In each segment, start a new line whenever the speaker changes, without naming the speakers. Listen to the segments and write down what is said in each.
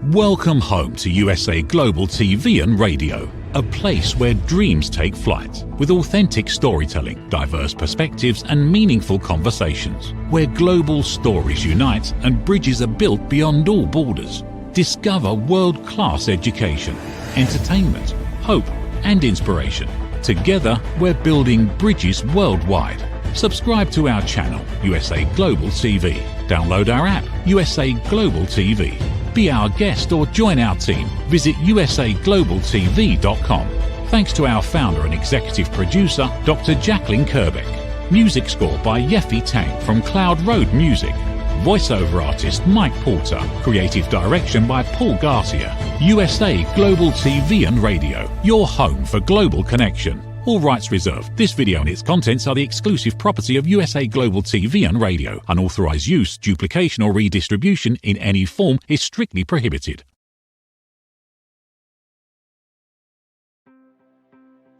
Welcome home to USA Global TV and Radio, a place where dreams take flight, with authentic storytelling, diverse perspectives and meaningful conversations, where global stories unite and bridges are built beyond all borders. Discover world-class education, entertainment, hope and inspiration. Together, we're building bridges worldwide. Subscribe to our channel, USA Global TV. Download our app, USA Global TV. Be our guest or join our team. Visit USAglobalTV.com. Thanks to our founder and executive producer, Dr. Jacqueline Kerbeck. Music score by Yeffy Tang from Cloud Road Music. Voiceover artist Mike Porter. Creative direction by Paul Garcia. USA Global TV and Radio, your home for global connection. All rights reserved. This video and its contents are the exclusive property of USA Global TV and Radio. Unauthorized use, duplication or redistribution in any form is strictly prohibited.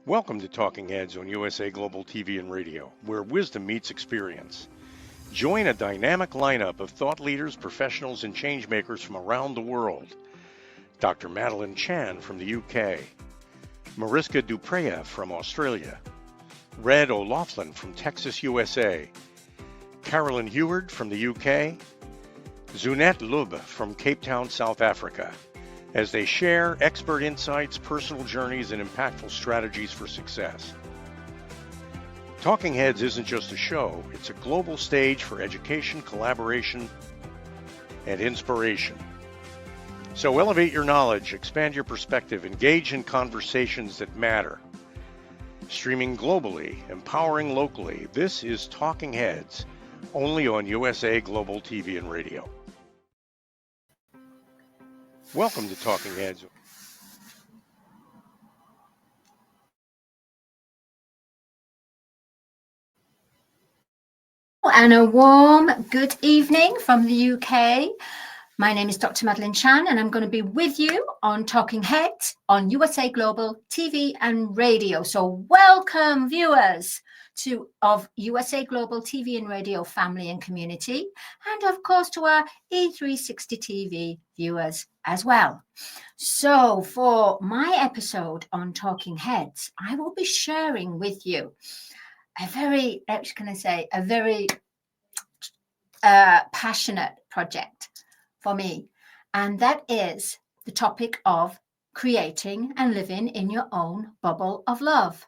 Welcome to Talking Heads on USA Global TV and Radio, where wisdom meets experience. Join a dynamic lineup of thought leaders, professionals, and changemakers from around the world. Dr. Madeline Chan from the UK, Mariska Dupreya from Australia, Red O'Loughlin from Texas, USA, Carolyn Heward from the UK, Zunette Lub from Cape Town, South Africa, as they share expert insights, personal journeys, and impactful strategies for success. Talking Heads isn't just a show, it's a global stage for education, collaboration, and inspiration. So elevate your knowledge, expand your perspective, engage in conversations that matter. Streaming globally, empowering locally, this is Talking Heads, only on USA Global TV and Radio. Welcome to Talking Heads.
And a warm good evening from the UK. My name is Dr. Madeline Chan, and I'm going to be with you on Talking Heads on USA Global TV and Radio. So welcome, viewers of USA Global TV and Radio family and community, and of course to our E360 TV viewers as well. So for my episode on Talking Heads, I will be sharing with you a very passionate project for me, and that is the topic of creating and living in your own bubble of love.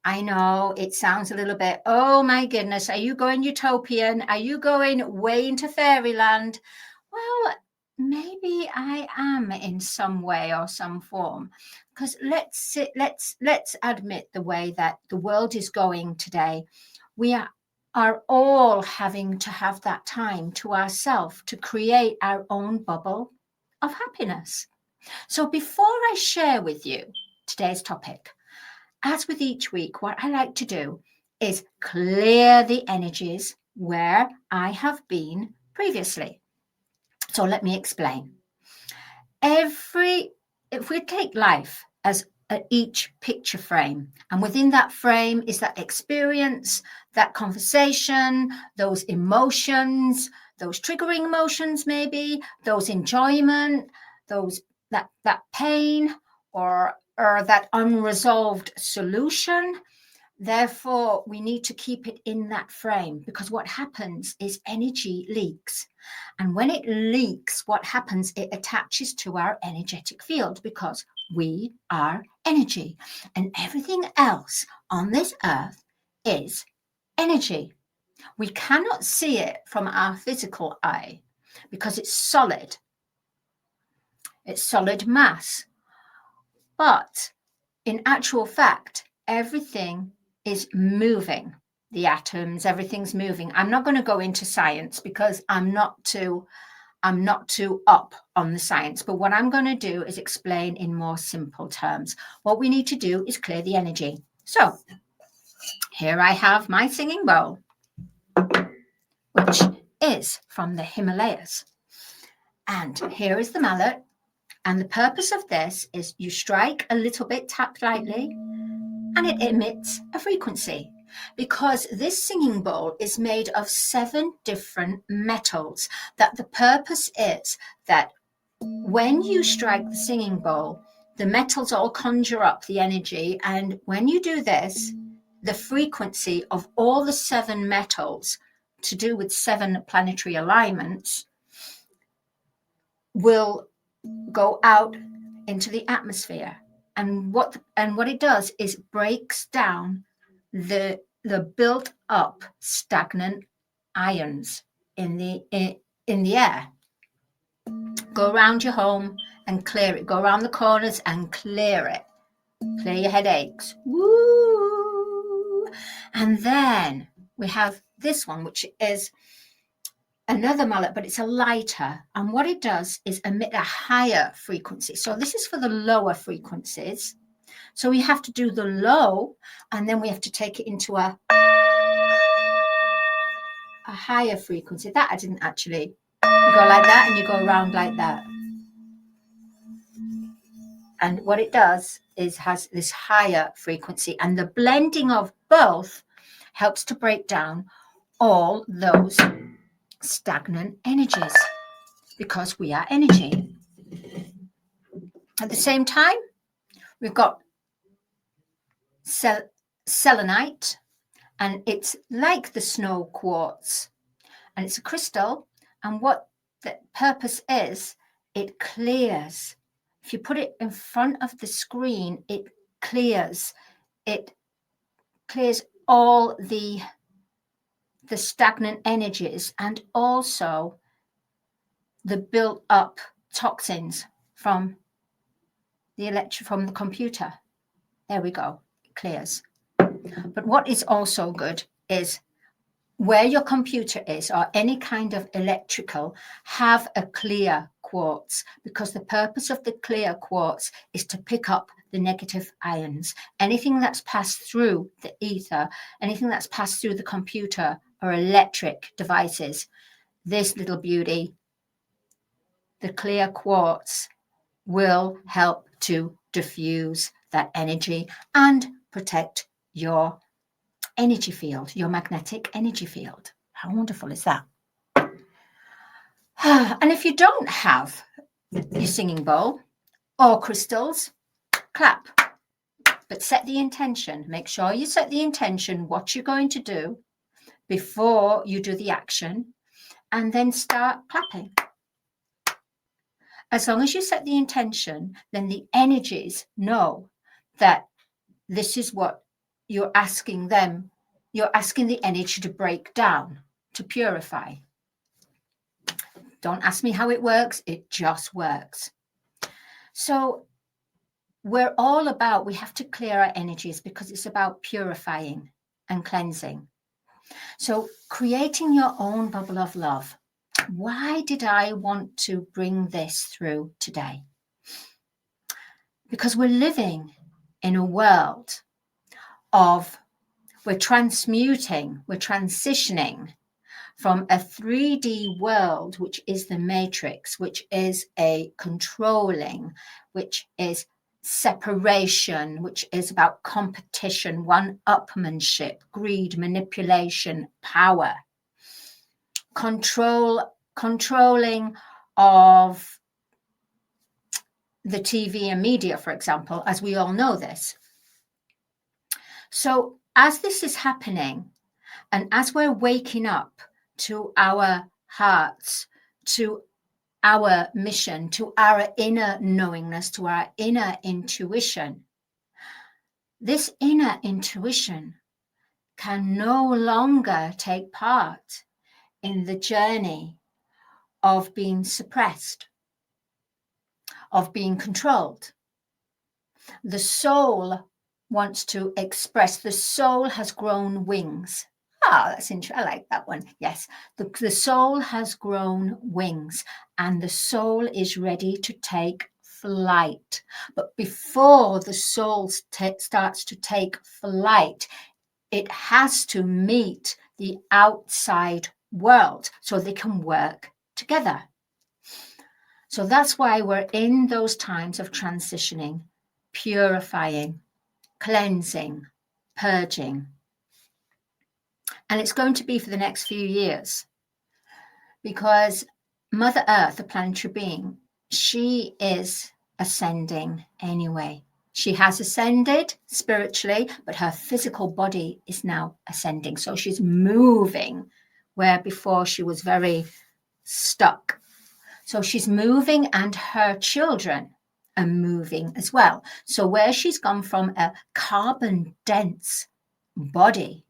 I know it sounds a little bit, oh my goodness, are you going utopian? Are you going way into fairyland? Well, maybe I am in some way or some form, because let's admit the way that the world is going today. We are all having to have that time to ourselves to create our own bubble of happiness. So before I share with you today's topic, as with each week, what I like to do is clear the energies where I have been previously. So let me explain. If we take life as each picture frame, and within that frame is that experience, that conversation, those emotions, those triggering emotions, maybe those enjoyment, that pain or that unresolved solution. Therefore, we need to keep it in that frame, because what happens is energy leaks. And when it leaks, what happens, it attaches to our energetic field, because we are energy, and everything else on this earth is energy. We cannot see it from our physical eye because it's solid. It's solid mass. But in actual fact, everything is moving. The atoms, everything's moving. I'm not going to go into science because I'm not too up on the science, but what I'm going to do is explain in more simple terms. What we need to do is clear the energy. So here I have my singing bowl, which is from the Himalayas. And here is the mallet. And the purpose of this is you strike a little bit, tap lightly, and it emits a frequency. Because this singing bowl is made of 7 different metals, that the purpose is that when you strike the singing bowl, the metals all conjure up the energy. And when you do this, the frequency of all the 7 metals to do with 7 planetary alignments will go out into the atmosphere. And what it does is breaks down the built up stagnant ions in the air. Go around your home and clear it. Go around the corners and clear it. Clear your headaches. Woo! And then we have this one, which is another mallet, but it's a lighter. And what it does is emit a higher frequency. So this is for the lower frequencies. So we have to do the low, and then we have to take it into a higher frequency. That I didn't actually. You go like that and you go around like that. And what it does is has this higher frequency, and the blending of both helps to break down all those stagnant energies, because we are energy. At the same time, we've got selenite, and it's like the snow quartz, and it's a crystal. And what the purpose is, it clears. If you put it in front of the screen, it clears all the stagnant energies, and also the built up toxins from the computer. There we go. It clears. But what is also good is where your computer is, or any kind of electrical, have a clear quartz, because the purpose of the clear quartz is to pick up the negative ions. Anything that's passed through the ether, anything that's passed through the computer or electric devices, this little beauty, the clear quartz, will help to diffuse that energy and protect your energy field, your magnetic energy field. How wonderful is that? And if you don't have your singing bowl or crystals, clap. But set the intention. Make sure you set the intention, what you're going to do before you do the action, and then start clapping. As long as you set the intention, then the energies know that this is what you're asking them. You're asking the energy to break down, to purify. Don't ask me how it works. It just works. So we're all about, we have to clear our energies, because it's about purifying and cleansing. So creating your own bubble of love. Why did I want to bring this through today? Because we're living in a world of, we're transitioning from a 3D world, which is the matrix, which is a controlling, which is separation, which is about competition, one-upmanship, greed, manipulation, power, controlling of the TV and media, for example, as we all know this. So as this is happening, and as we're waking up to our hearts, to our mission, to our inner knowingness, to our inner intuition, this inner intuition can no longer take part in the journey of being suppressed, of being controlled. The soul wants to express. The soul has grown wings. That's interesting. I like that one. Yes, the soul has grown wings, and the soul is ready to take flight. But before the soul starts to take flight, it has to meet the outside world so they can work together. So that's why we're in those times of transitioning, purifying, cleansing, purging. And it's going to be for the next few years, because Mother Earth, the planetary being, she is ascending anyway. She has ascended spiritually, but her physical body is now ascending. So she's moving where before she was very stuck. So she's moving, and her children are moving as well. So where she's gone from a carbon dense body,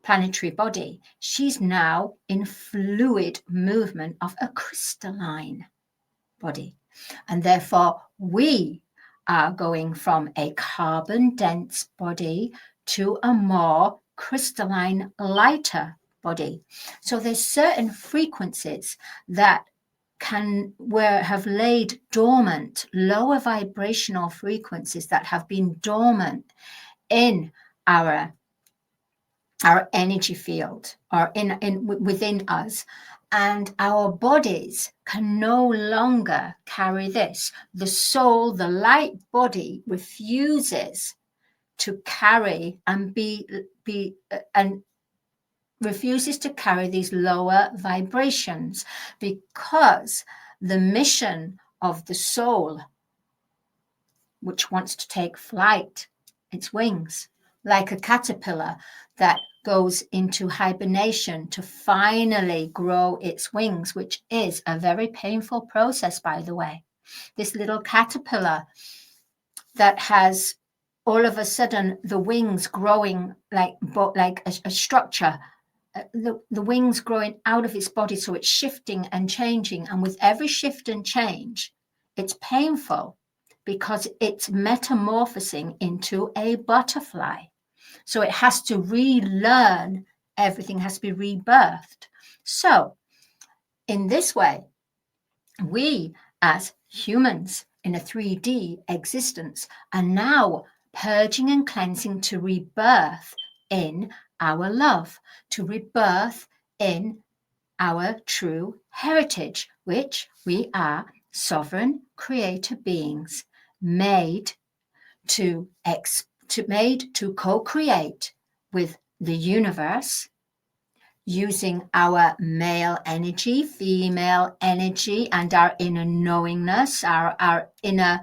planetary body, she's now in fluid movement of a crystalline body. And therefore we are going from a carbon dense body to a more crystalline, lighter body. So there's certain frequencies that have laid dormant, lower vibrational frequencies that have been dormant in our energy field or within us, and our bodies can no longer carry this. The soul, the light body, refuses to carry and refuses to carry these lower vibrations, because the mission of the soul, which wants to take flight, its wings, like a caterpillar that goes into hibernation to finally grow its wings, which is a very painful process, by the way. This little caterpillar that has all of a sudden the wings growing like a structure, the wings growing out of its body, so it's shifting and changing, and with every shift and change it's painful because it's metamorphosing into a butterfly. So it has to relearn, everything has to be rebirthed. So in this way, we as humans in a 3D existence are now purging and cleansing to rebirth in our love, to rebirth in our true heritage, which we are sovereign creator beings, made to co-create with the universe, using our male energy, female energy, and our inner knowingness, our inner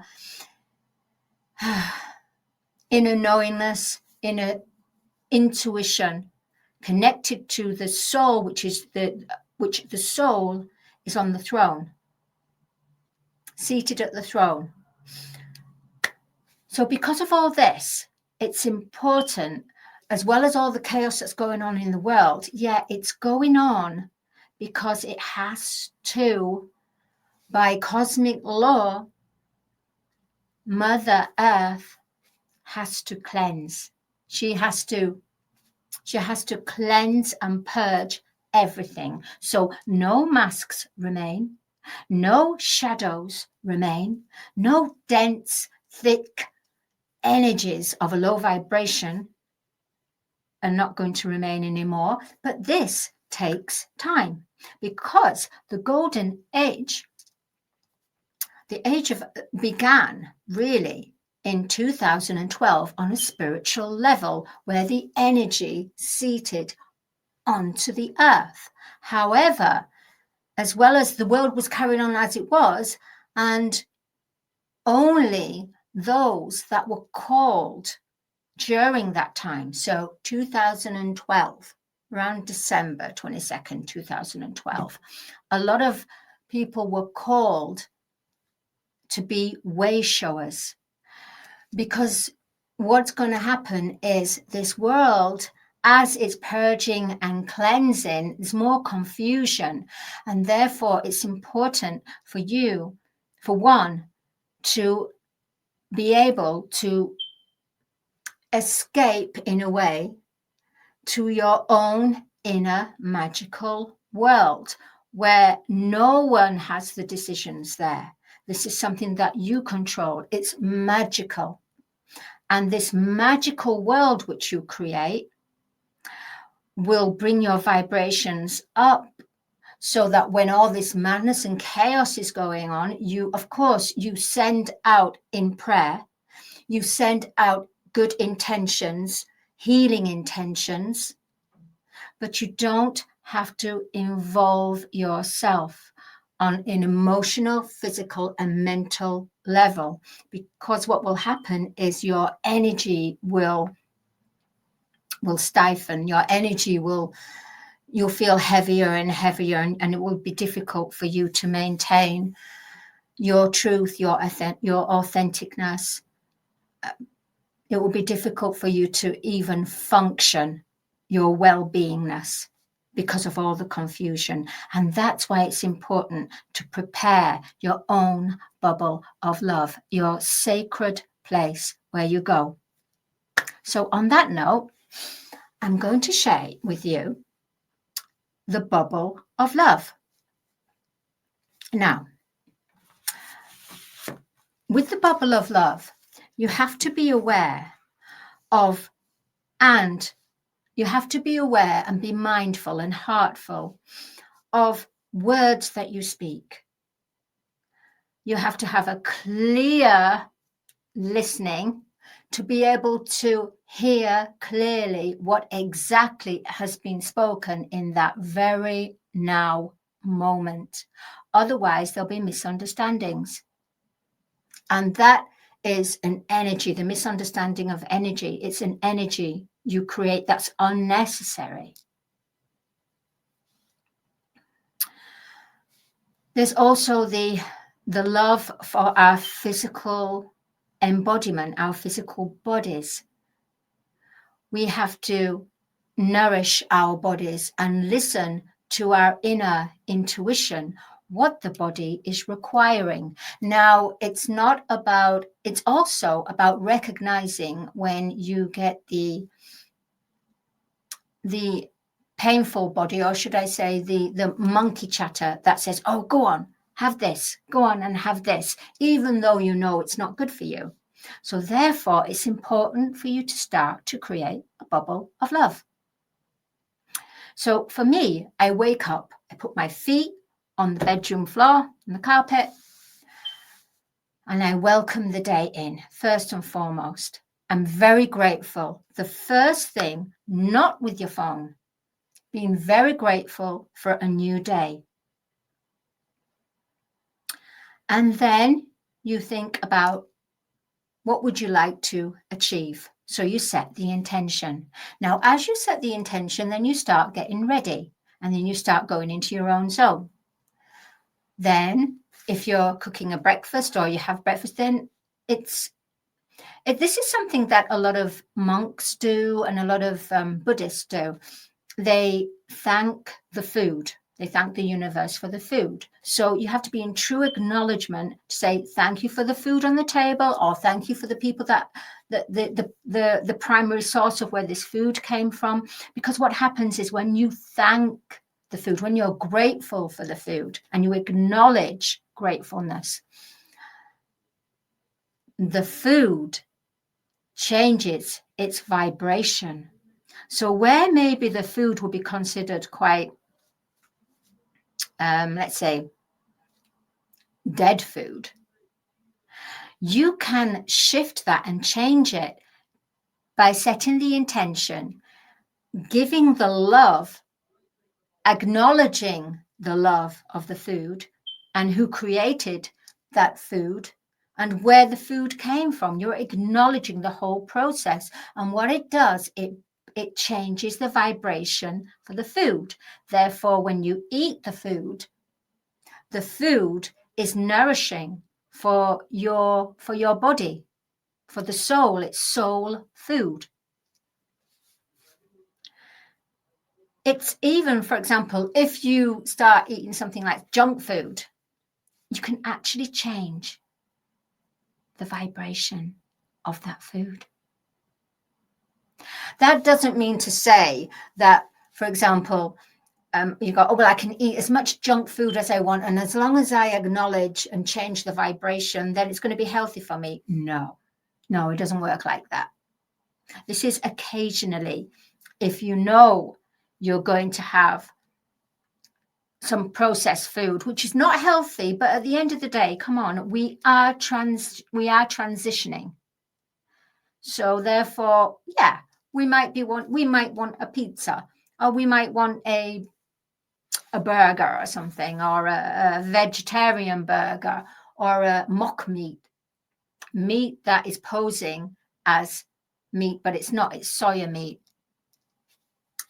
knowingness, inner intuition, connected to the soul, which the soul is on the throne, seated at the throne. So because of all this, it's important, as well as all the chaos that's going on in the world, it's going on because it has to, by cosmic law, Mother Earth has to cleanse. She has to cleanse and purge everything. So no masks remain, no shadows remain, no dense, thick energies of a low vibration are not going to remain anymore. But this takes time, because the golden age, began really in 2012 on a spiritual level, where the energy seated onto the earth. However, as well as the world was carrying on as it was, and only those that were called during that time, so 2012, around December 22nd, 2012, a lot of people were called to be way showers, because what's going to happen is this world, as it's purging and cleansing, there's more confusion, and therefore it's important for you, for one, to be able to escape in a way to your own inner magical world, where no one has the decisions there. This is something that you control. It's magical. And this magical world which you create will bring your vibrations up, so that when all this madness and chaos is going on, you send out in prayer, you send out good intentions, healing intentions, but you don't have to involve yourself on an emotional, physical, and mental level, because what will happen is your energy will stifle. Your energy you'll feel heavier and heavier, and it will be difficult for you to maintain your truth, your authenticness. It will be difficult for you to even function your well-beingness because of all the confusion. And that's why it's important to prepare your own bubble of love, your sacred place where you go. So on that note, I'm going to share with you the bubble of love. Now, with the bubble of love, you have to be aware of, and you have to be aware and be mindful and heartful of words that you speak. You have to have a clear listening to be able to hear clearly what exactly has been spoken in that very now moment. Otherwise, there'll be misunderstandings. And that is an energy, the misunderstanding of energy. It's an energy you create that's unnecessary. There's also the love for our physical embodiment, our physical bodies. We have to nourish our bodies and listen to our inner intuition, what the body is requiring. Now, it's also about recognizing when you get the painful body, or should I say the monkey chatter that says, oh, go on, have this, go on and have this, even though you know it's not good for you. So therefore, it's important for you to start to create a bubble of love. So for me, I wake up, I put my feet on the bedroom floor, on the carpet, and I welcome the day in. First and foremost, I'm very grateful. The first thing, not with your phone, being very grateful for a new day. And then you think about, what would you like to achieve? So you set the intention. Now, as you set the intention, then you start getting ready, and then you start going into your own zone. Then if you're cooking a breakfast or you have breakfast, then this is something that a lot of monks do and a lot of Buddhists do. They thank the food. They thank the universe for the food. So you have to be in true acknowledgement to say thank you for the food on the table, or thank you for the people that the primary source of where this food came from. Because what happens is when you thank the food, when you're grateful for the food and you acknowledge gratefulness, the food changes its vibration. So where maybe the food will be considered quite, let's say, dead food, you can shift that and change it by setting the intention, giving the love, acknowledging the love of the food and who created that food and where the food came from. You're acknowledging the whole process. And what it does, it changes the vibration for the food. Therefore, when you eat the food is nourishing for your body, for the soul. It's soul food. It's even, for example, if you start eating something like junk food, you can actually change the vibration of that food. That doesn't mean to say that, for example, you go, oh, well, I can eat as much junk food as I want, and as long as I acknowledge and change the vibration, then it's going to be healthy for me. No, it doesn't work like that. This is occasionally, if you know you're going to have some processed food, which is not healthy, but at the end of the day, come on, we are transitioning. So therefore, we might want a pizza, or we might want a a burger or something, or a vegetarian burger, or a mock meat that is posing as meat, but it's not, it's soya meat.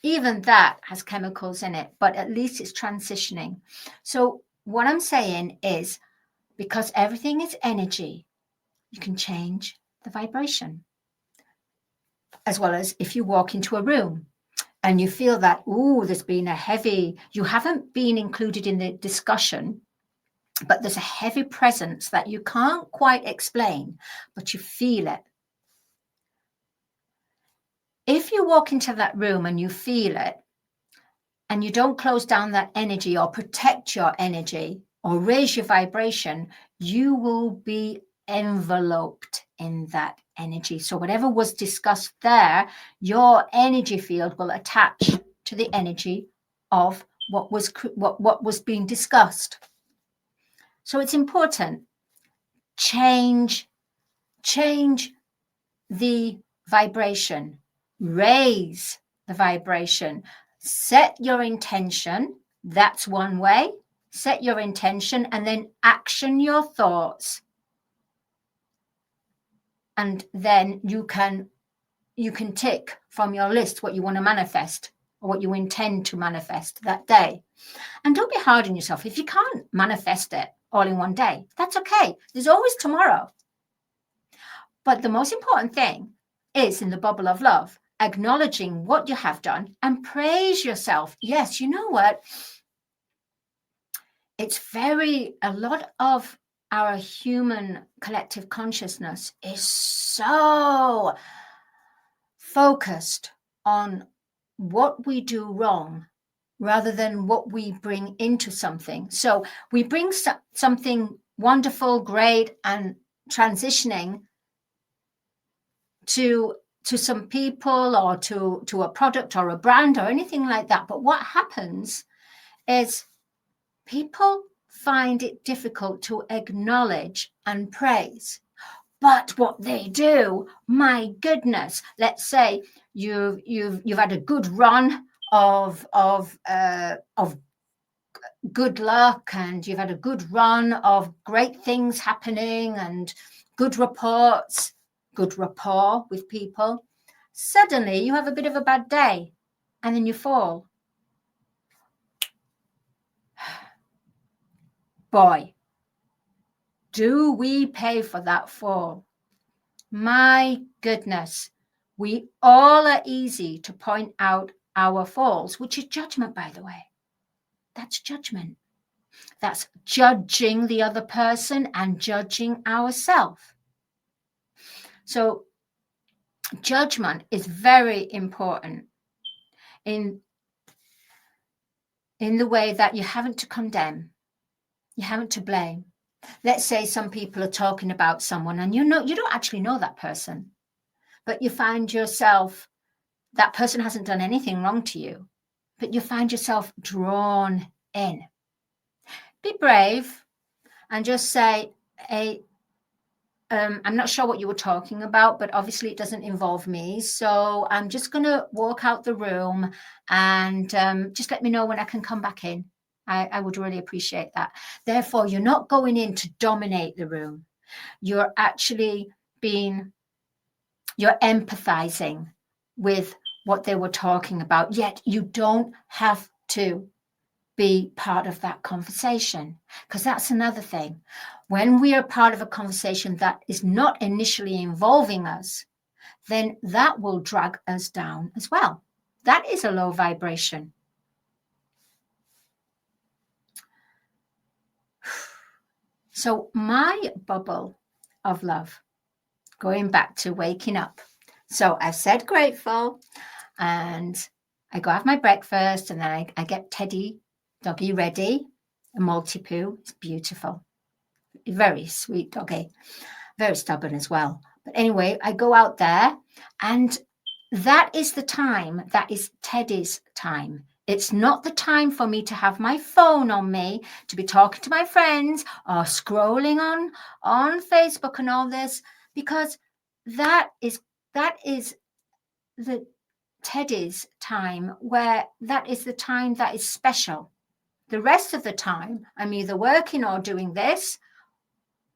Even that has chemicals in it, but at least it's transitioning. So what I'm saying is, because everything is energy, you can change the vibration. As well as if you walk into a room and you feel that, there's been a heavy, you haven't been included in the discussion, but there's a heavy presence that you can't quite explain, but you feel it. If you walk into that room and you feel it, and you don't close down that energy or protect your energy or raise your vibration, you will be enveloped in that energy. So whatever was discussed there, your energy field will attach to the energy of what was being discussed. So it's important. Change the vibration, raise the vibration, set your intention. That's one way. Set your intention and then action your thoughts. And then you can tick from your list what you want to manifest or what you intend to manifest that day. And don't be hard on yourself. If you can't manifest it all in one day, that's okay. There's always tomorrow. But the most important thing is, in the bubble of love, acknowledging what you have done and praise yourself. Yes, you know what? It's a lot of our human collective consciousness is so focused on what we do wrong rather than what we bring into something. So we bring something wonderful, great, and transitioning to some people or to a product or a brand or anything like that. But what happens is people find it difficult to acknowledge and praise. But what they do, my goodness, let's say you've had a good run of good luck, and you've had a good run of great things happening and good reports, good rapport with people. Suddenly you have a bit of a bad day and then you fall. Boy, do we pay for that fall? My goodness, we all are easy to point out our falls, which is judgment, by the way. That's judgment. That's judging the other person and judging ourselves. So judgment is very important in the way that you haven't to condemn, you haven't to blame. Let's say some people are talking about someone and you don't actually know that person, but you find yourself, that person hasn't done anything wrong to you, but you find yourself drawn in. Be brave and just say, hey, I'm not sure what you were talking about, but obviously it doesn't involve me. So I'm just going to walk out the room and just let me know when I can come back in. I would really appreciate that. Therefore, you're not going in to dominate the room. You're actually you're empathizing with what they were talking about, yet you don't have to be part of that conversation, because that's another thing. When we are part of a conversation that is not initially involving us, then that will drag us down as well. That is a low vibration. So my bubble of love, going back to waking up. So I said grateful, and I go have my breakfast, and then I get Teddy doggy ready, a multi-poo. It's beautiful. Very sweet doggy. Very stubborn as well. But anyway, I go out there, and that is the time. That is Teddy's time. It's not the time for me to have my phone on me, to be talking to my friends or scrolling on Facebook and all this, because that is the Teddy's time, where that is the time that is special. the rest of the time, I'm either working or doing this.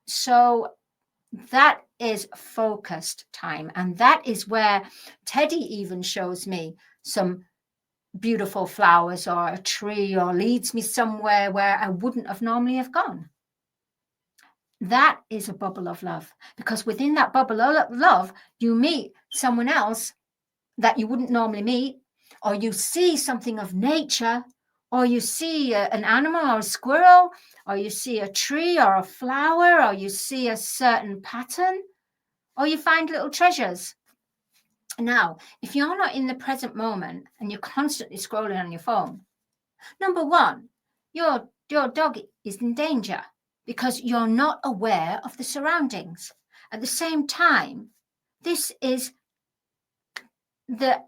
So that is focused time. And that is where Teddy even shows me some beautiful flowers or a tree, or leads me somewhere where I wouldn't have normally have gone. That is a bubble of love, because within that bubble of love, you meet someone else that you wouldn't normally meet, or you see something of nature, or you see an animal or a squirrel, or you see a tree or a flower, or you see a certain pattern, or you find little treasures. Now, if you're not in the present moment and you're constantly scrolling on your phone, number one, your dog is in danger because you're not aware of the surroundings. At the same time, this is the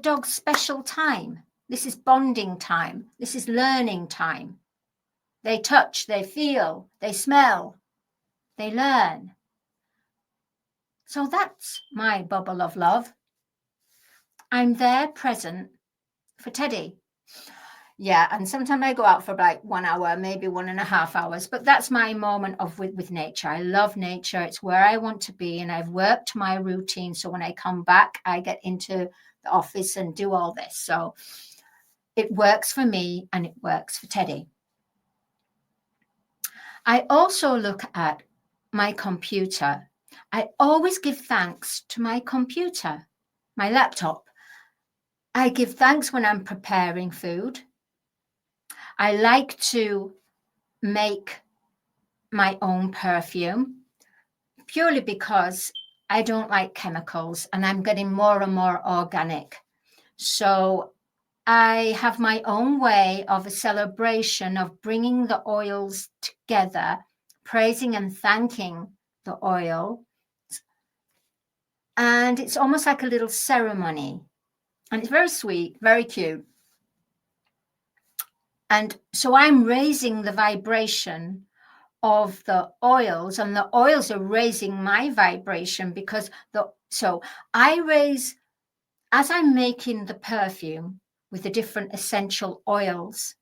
dog's special time. This is bonding time. This is learning time. They touch, they feel, they smell, they learn. So that's my bubble of love. I'm there present for Teddy. Yeah, and sometimes I go out for like 1 hour, maybe 1.5 hours, but that's my moment of with nature. I love nature. It's where I want to be, and I've worked my routine. So when I come back, I get into the office and do all this. So it works for me and it works for Teddy. I also look at my computer. I always give thanks to my computer, my laptop. I give thanks when I'm preparing food. I like to make my own perfume purely because I don't like chemicals, and I'm getting more and more organic. So I have my own way of a celebration of bringing the oils together, praising and thanking the oil. And it's almost like a little ceremony. And it's very sweet, very cute. And so I'm raising the vibration of the oils, and the oils are raising my vibration, because so I raise, as I'm making the perfume with the different essential oils,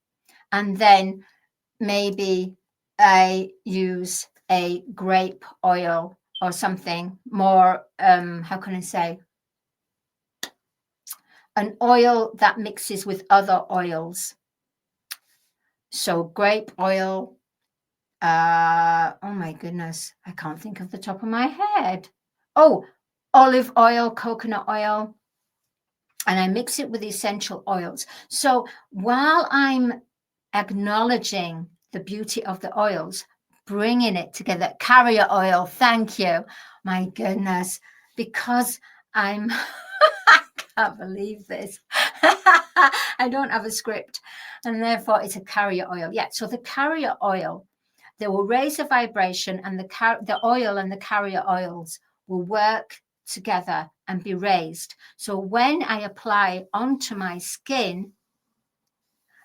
and then maybe I use a grape oil or something more, how can I say, an oil that mixes with other oils. So grape oil, oh my goodness, I can't think of the top of my head. Oh, olive oil, coconut oil, and I mix it with the essential oils. So while I'm acknowledging the beauty of the oils, bringing it together, carrier oil, thank you, my goodness, because I'm, I can't believe this. I don't have a script, and therefore it's a carrier oil. Yeah, so the carrier oil, they will raise the vibration, and the oil and the carrier oils will work together and be raised. So when I apply onto my skin,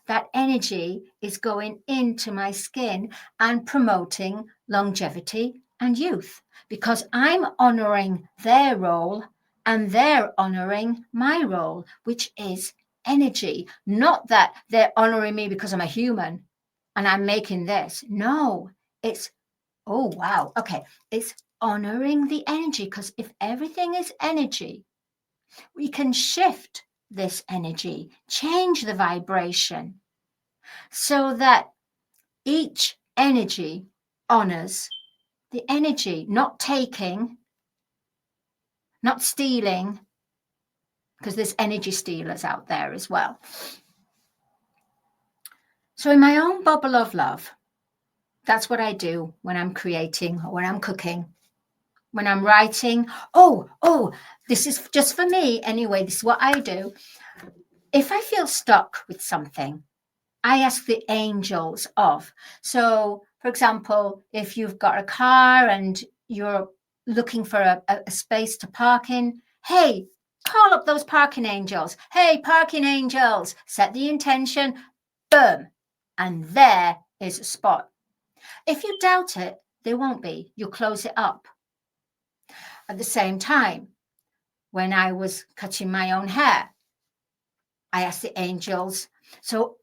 that energy is going into my skin and promoting longevity and youth, because I'm honoring their role and they're honoring my role, which is energy. Not that they're honoring me because I'm a human and I'm making this. No, it's, oh, wow. Okay. It's honoring the energy, because if everything is energy, we can shift this energy, change the vibration, so that each energy honors the energy, not taking, not stealing, because there's energy stealers out there as well. So in my own bubble of love, that's what I do when I'm creating or when I'm cooking, when I'm writing. Oh, this is just for me anyway. This is what I do. If I feel stuck with something, I ask the angels of. So, for example, if you've got a car and you're looking for a space to park in, hey, call up those parking angels. Hey, parking angels, set the intention, boom, and there is a spot. If you doubt it, there won't be. You close it up. At the same time, when I was cutting my own hair, I asked the angels. So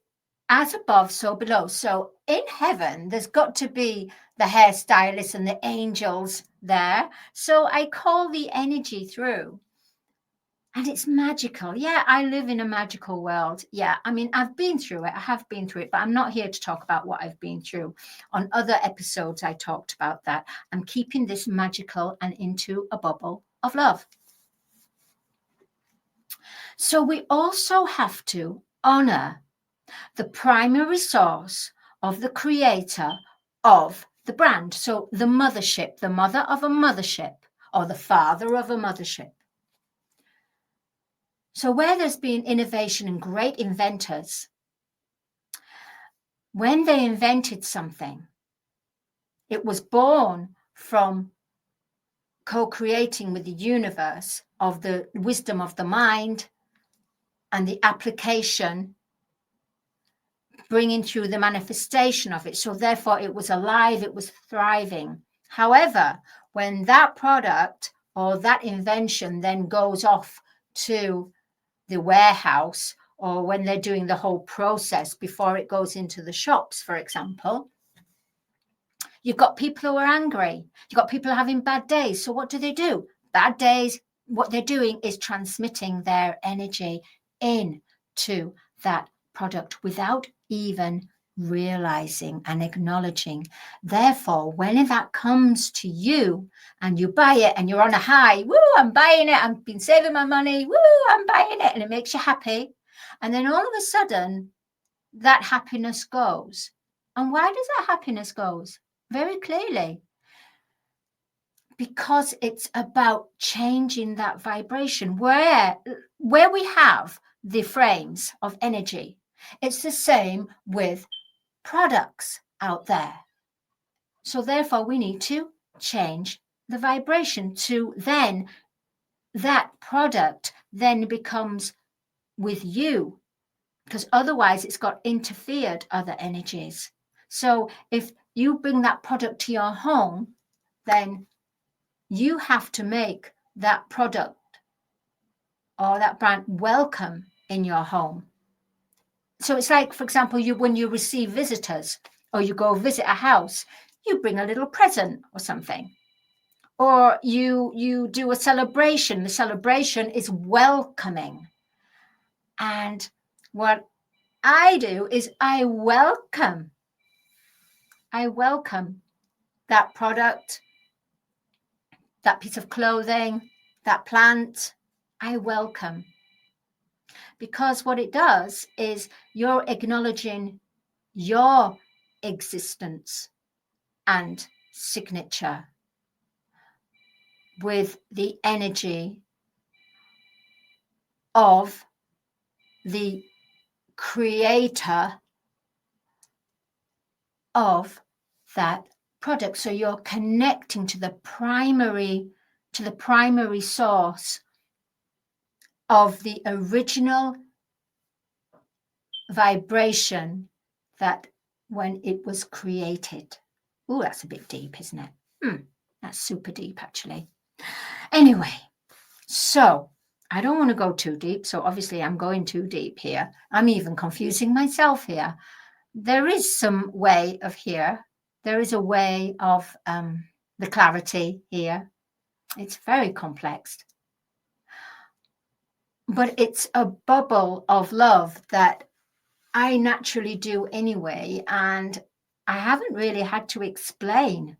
as above, so below. So in heaven, there's got to be the hairstylists and the angels there. So I call the energy through. And it's magical. Yeah, I live in a magical world. Yeah, I mean, I've been through it. I have been through it, but I'm not here to talk about what I've been through. On other episodes, I talked about that. I'm keeping this magical and into a bubble of love. So we also have to honor the primary source of the creator of the brand. So the mothership, the mother of a mothership, or the father of a mothership. So where there's been innovation and great inventors, when they invented something, it was born from co-creating with the universe of the wisdom of the mind and the application, bringing through the manifestation of it. So therefore it was alive, it was thriving. However, when that product or that invention then goes off to the warehouse, or when they're doing the whole process before it goes into the shops, for example, you've got people who are angry. You've got people having bad days. So what do? Bad days, what they're doing is transmitting their energy into that product without even realizing and acknowledging. Therefore, when that comes to you and you buy it and you're on a high, woo, I'm buying it, I've been saving my money, woo, I'm buying it, and it makes you happy. And then all of a sudden, that happiness goes. And why does that happiness goes? Very clearly, because it's about changing that vibration. Where we have the frames of energy, it's the same with products out there. So therefore, we need to change the vibration to then that product then becomes with you, because otherwise it's got interfered other energies. So if you bring that product to your home, then you have to make that product or that brand welcome in your home. So it's like, for example, when you receive visitors or you go visit a house, you bring a little present or something. Or you do a celebration. The celebration is welcoming. And what I do is I welcome that product, that piece of clothing, that plant. I welcome. Because what it does is you're acknowledging your existence and signature with the energy of the creator of that product. So you're connecting to the primary source of the original vibration that when it was created. Oh, that's a bit deep, isn't it? That's super deep, actually. Anyway, so I don't want to go too deep. So obviously I'm going too deep here. I'm even confusing myself here. There is some way of here. There is a way of the clarity here. It's very complex. But it's a bubble of love that I naturally do anyway. And I haven't really had to explain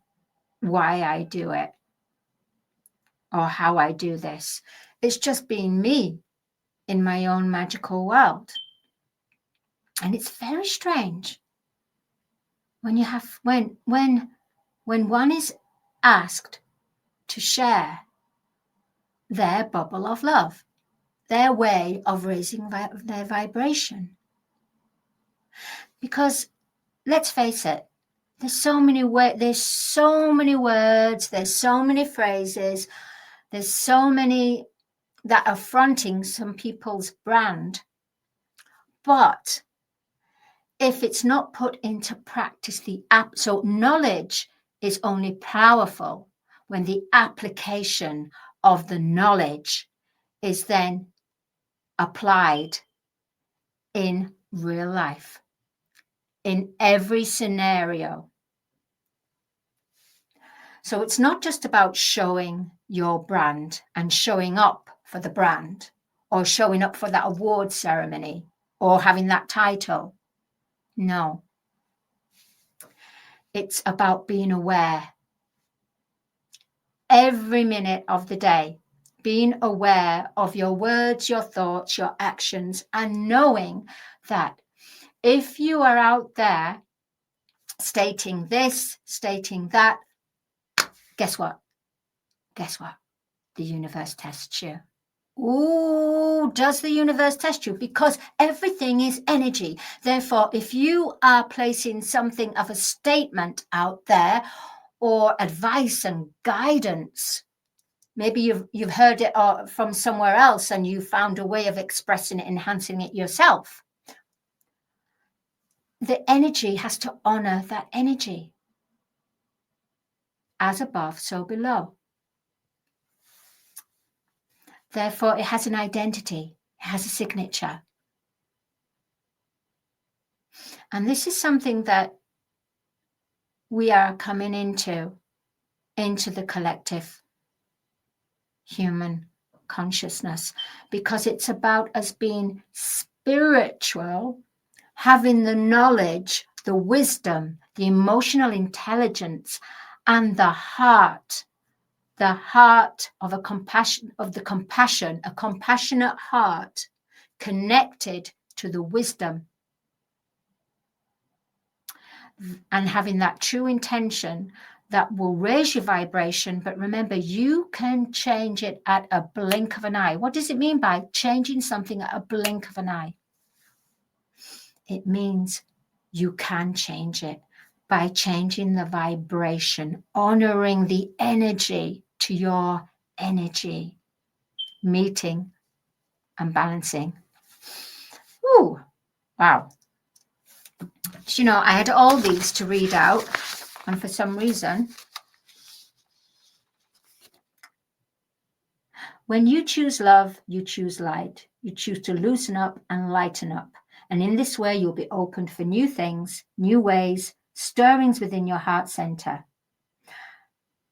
why I do it or how I do this. It's just been me in my own magical world. And it's very strange when you have when one is asked to share their bubble of love, their way of raising their vibration. Because let's face it, there's so many words, there's so many phrases, there's so many that are fronting some people's brand. But if it's not put into practice, so knowledge is only powerful when the application of the knowledge is then applied in real life. in every scenario. So it's not just about showing your brand and showing up for the brand or showing up for that award ceremony or having that title. No. It's about being aware every minute of the day, being aware of your words, your thoughts, your actions, and knowing that if you are out there stating this, stating that, guess what? Guess what? The universe tests you. Ooh, does the universe test you? Because everything is energy. Therefore, if you are placing something of a statement out there or advice and guidance, maybe you've heard it from somewhere else and you found a way of expressing it, enhancing it yourself. The energy has to honor that energy. As above, so below. Therefore, it has an identity. It has a signature. And this is something that we are coming into the collective human consciousness, because it's about us being spiritual, having the knowledge, the wisdom, the emotional intelligence, and the heart of a compassionate heart connected to the wisdom, and having that true intention that will raise your vibration. But remember, you can change it at a blink of an eye. What does it mean by changing something at a blink of an eye? It means you can change it by changing the vibration, honoring the energy to your energy, meeting and balancing. Ooh, wow. So, I had all these to read out, and for some reason, when you choose love, you choose light. You choose to loosen up and lighten up. And in this way, you'll be opened for new things, new ways, stirrings within your heart center.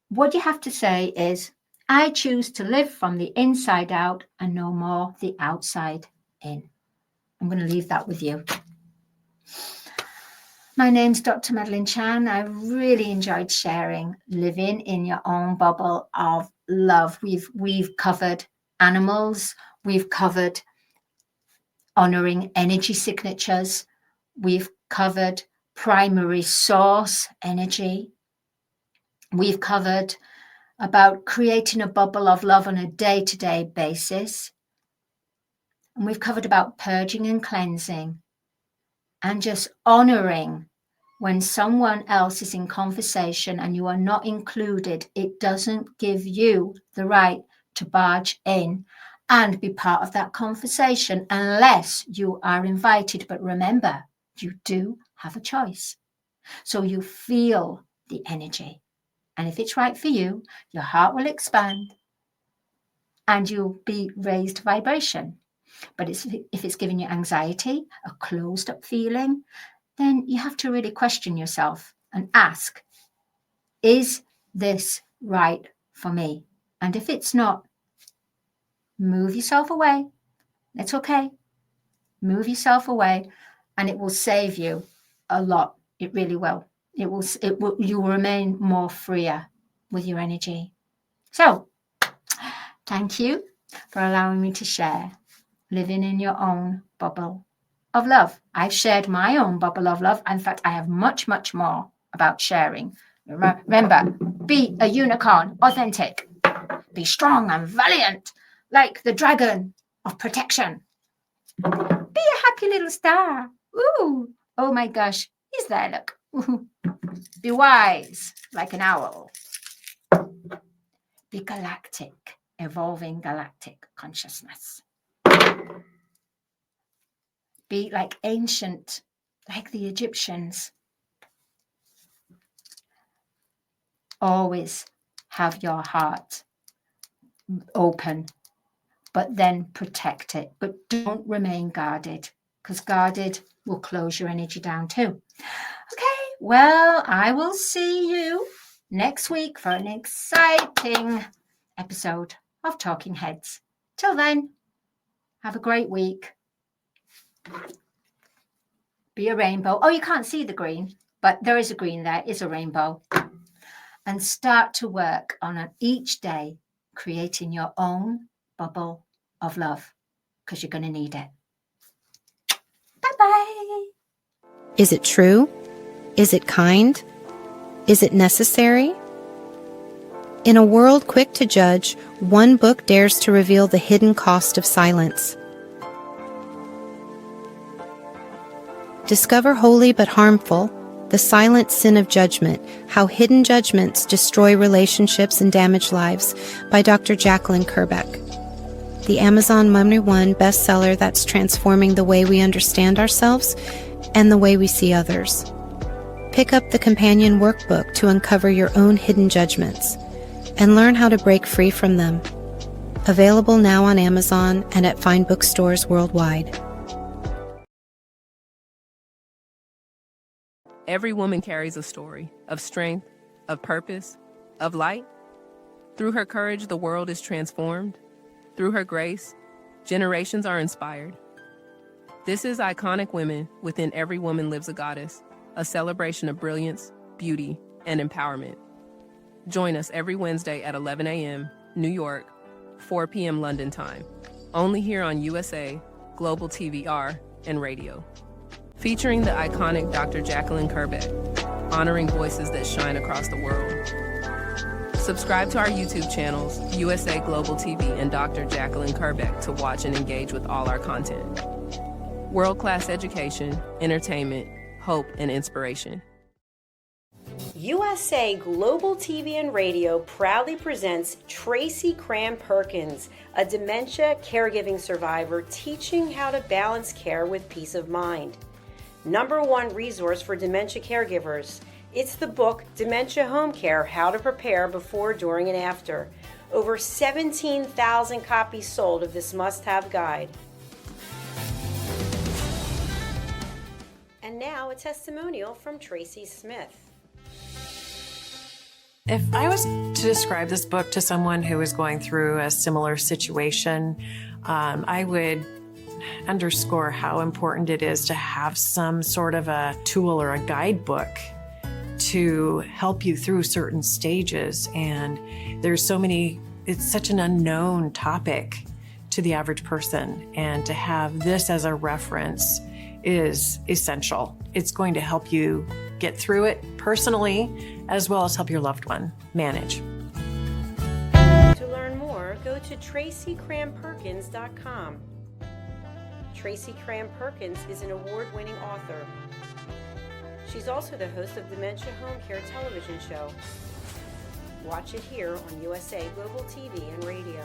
What you have to say is, I choose to live from the inside out and no more the outside in. I'm going to leave that with you. My name's Dr. Madeline Chan. I really enjoyed sharing living in your own bubble of love. We've covered animals. We've covered honoring energy signatures. We've covered primary source energy. We've covered about creating a bubble of love on a day-to-day basis. And we've covered about purging and cleansing and just honoring when someone else is in conversation and you are not included. It doesn't give you the right to barge in and be part of that conversation unless you are invited. But remember, you do have a choice. So you feel the energy. And if it's right for you, your heart will expand and you'll be raised vibration. But if it's giving you anxiety, a closed up feeling, then you have to really question yourself and ask, is this right for me? And if it's not, move yourself away. It's okay. Move yourself away and it will save you a lot. It really will. You will remain more freer with your energy. So, thank you for allowing me to share living in your own bubble of love. I've shared my own bubble of love. In fact, I have much, much more about sharing. Remember, be a unicorn, authentic. Be strong and valiant, like the dragon of protection. Be a happy little star. Ooh, oh my gosh, he's there, look. Be wise, like an owl. Be galactic, evolving galactic consciousness. Be like ancient, like the Egyptians. Always have your heart open, but then protect it. But don't remain guarded, because guarded will close your energy down too. Okay, well, I will see you next week for an exciting episode of Talking Heads. Till then, have a great week. Be a rainbow. Oh, you can't see the green, but there is a green there. It's a rainbow. And start to work on each day creating your own bubble of love, because you're going to need it. Bye-bye.
Is it true? Is it kind? Is it necessary? In a world quick to judge, one book dares to reveal the hidden cost of silence. Discover Holy but Harmful, The Silent Sin of Judgment, How Hidden Judgments Destroy Relationships and Damage Lives by Dr. Jacqueline Kerbeck. The Amazon #1 bestseller that's transforming the way we understand ourselves and the way we see others. Pick up the companion workbook to uncover your own hidden judgments and learn how to break free from them. Available now on Amazon and at fine bookstores worldwide.
Every woman carries a story of strength, of purpose, of light. Through her courage, the world is transformed. Through her grace, generations are inspired. This is Iconic Women. Within Every Woman Lives a Goddess, a celebration of brilliance, beauty, and empowerment. Join us every Wednesday at 11 a.m. New York, 4 p.m. London time, only here on USA, Global TVR, and radio. Featuring the iconic Dr. Jacqueline Kerbeck, honoring voices that shine across the world. Subscribe to our YouTube channels, USA Global TV and Dr. Jacqueline Kerbeck, to watch and engage with all our content. World-class education, entertainment, hope, and inspiration.
USA Global TV and Radio proudly presents Tracy Cram Perkins, a dementia caregiving survivor teaching how to balance care with peace of mind. #1 resource for dementia caregivers. It's the book Dementia Home Care: How to Prepare Before, During, and After. Over 17,000 copies sold of this must-have guide. And now a testimonial from Tracy Smith.
If I was to describe this book to someone who is going through a similar situation, I would underscore how important it is to have some sort of a tool or a guidebook to help you through certain stages. And there's so many, it's such an unknown topic to the average person. And to have this as a reference is essential. It's going to help you get through it personally, as well as help your loved one manage.
To learn more, go to TracyCramPerkins.com. Tracy Cram Perkins is an award-winning author. She's also the host of Dementia Home Care television show. Watch it here on USA Global TV and Radio.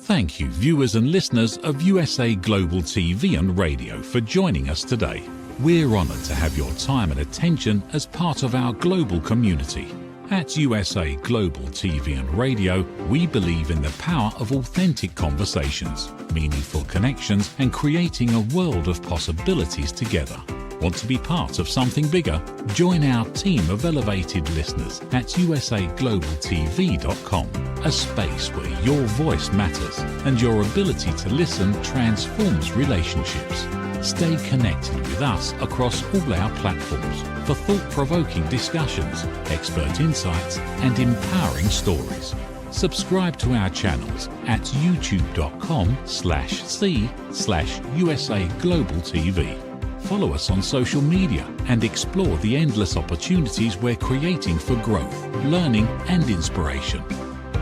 Thank you, viewers and listeners of USA Global TV and Radio, for joining us today. We're honoured to have your time and attention as part of our global community. At USA Global TV and Radio, we believe in the power of authentic conversations, meaningful connections, and creating a world of possibilities together. Want to be part of something bigger? Join our team of elevated listeners at USAglobalTV.com, a space where your voice matters and your ability to listen transforms relationships. Stay connected with us across all our platforms for thought-provoking discussions, expert insights, and empowering stories. Subscribe to our channels at youtube.com/c/USAglobalTV. Follow us on social media and explore the endless opportunities we're creating for growth, learning, and inspiration.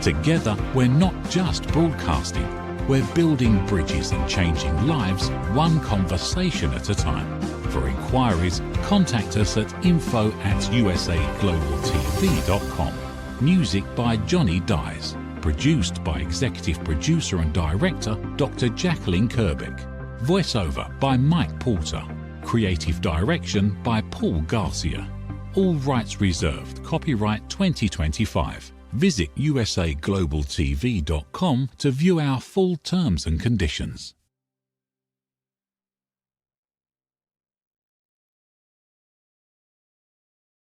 Together, we're not just broadcasting, we're building bridges and changing lives one conversation at a time. For inquiries, contact us at info@usaglobaltv.com. Music by Johnny Dyes. Produced by Executive Producer and Director Dr. Jacqueline Kerbeck. Voiceover by Mike Porter. Creative Direction by Paul Garcia. All rights reserved. Copyright 2025. Visit USAglobalTV.com to view our full terms and conditions.